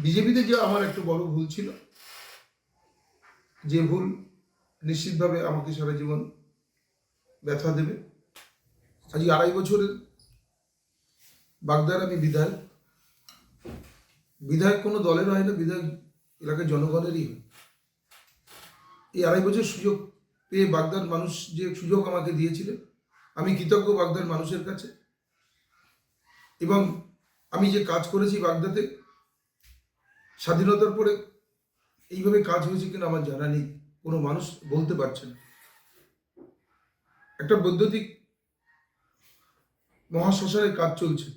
বিজেপিতে যে আমার একটু বড় ভুল ছিল, যে ভুল নিশ্চিতভাবে আমাকে সারা জীবন ব্যথা দেবে। আজ 2.5 বছরের বাগদার আমি বিধায়ক। বিধায়ক কোনো দলের হয় না, বিধায়ক এলাকার জনগণেরই হয়। এই 2.5 বছর সুযোগ পেয়ে বাগদার মানুষ যে সুযোগ আমাকে দিয়েছিলেন, আমি কৃতজ্ঞ বাগদার মানুষের কাছে। এবং আমি যে কাজ করেছি বাগদাতে, স্বাধীনতার পরে এইভাবে কাজ হয়েছে কিনা আমার জানা নেই, কোনো মানুষ বলতে পারছে না। একটা বৈদ্যুতিক মহাশ্মশানের কাজ চলছে,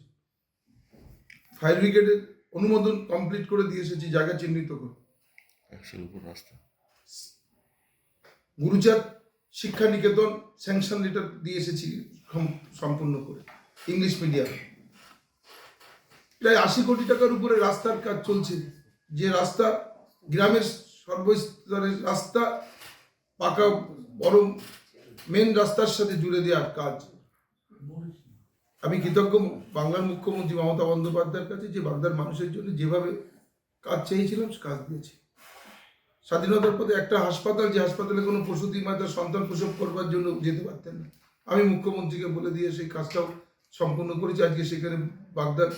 ফায়ার ব্রিগেডের অনুমোদন কমপ্লিট করে দিয়ে এসেছি, জায়গা চিহ্নিত করে। রাস্তা গুরুচাঁদ শিক্ষা নিকেতন স্যাংশন লেটার দিয়ে এসেছি সম্পূর্ণ করে, ইংলিশ মিডিয়ামে। প্রায় 80 কোটি টাকার উপরে রাস্তার কাজ চলছে, যে রাস্তা গ্রামের সর্বস্তরের রাস্তা, পাকা বড় মেন রাস্তার সাথে জুড়ে দেওয়ার কাজ। আমি কৃতজ্ঞ বাংলার মুখ্যমন্ত্রী মমতা বন্দ্যোপাধ্যায়ের কাছে, যে বাগদার মানুষের জন্য যেভাবে কাজ চেয়েছিলাম কাজ দিয়েছি। স্বাধীনতার পথে একটা হাসপাতাল, যে হাসপাতালে কোনো প্রসূতি মা তার সন্তান প্রসব করবার জন্য যেতে পারতেন না, আমি মুখ্যমন্ত্রীকে বলে দিয়ে সেই কাজটাও সম্পূর্ণ করেছি। আজকে সেখানে বাগদার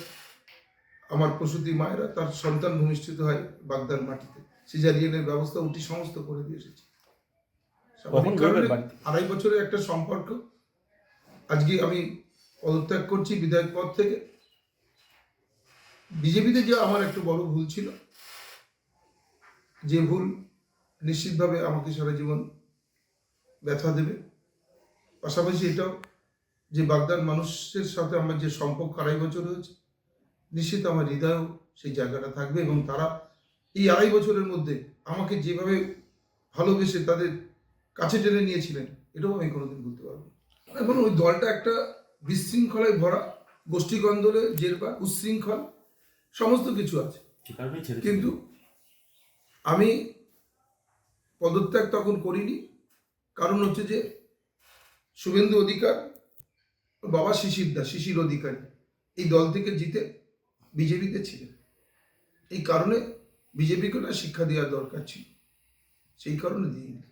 আমার প্রসূতি মায়েরা তার সন্তান ভূমিষ্ঠিত হয় বাগদার মাটিতে, সিজারিয়ানের ব্যবস্থা উঠি সমস্ত করে দিয়ে এসেছি। 2.5 বছরের একটা সম্পর্ক। আজকে আমি পদত্যাগ করছি বিধায়ক পদ থেকে। বিজেপিতে যে আমার একটু বড় ভুল ছিল, যে ভুল নিশ্চিতভাবে আমাকে সারা জীবন ব্যথা দেবে। পাশাপাশি এটাও যে বাগদার মানুষের সাথে আমার যে সম্পর্ক 2.5 বছর হয়েছে, নিশ্চিত আমার হৃদয়েও সেই জায়গাটা থাকবে। এবং তারা এই 2.5 বছরের মধ্যে আমাকে যেভাবে ভালোবেসে তাদের কাছে টেনে নিয়েছিলেন, এটাও আমি কোনোদিন ভুলতে পারবো না। এখন ওই দলটা একটা বিশৃঙ্খলায় ভরা, গোষ্ঠী কন্দলে জেরবার, উচ্ছৃঙ্খল সমস্ত কিছু আছে। কিন্তু আমি পদত্যাগ তখন করিনি, কারণ হচ্ছে যে শুভেন্দু অধিকার, বাবা শিশির অধিকারী এই দল থেকে জিতে বিজেপিতে ছিলেন। এই কারণে বিজেপিকে না শিক্ষা দেওয়ার দরকার ছিল, সেই কারণে দিইনি।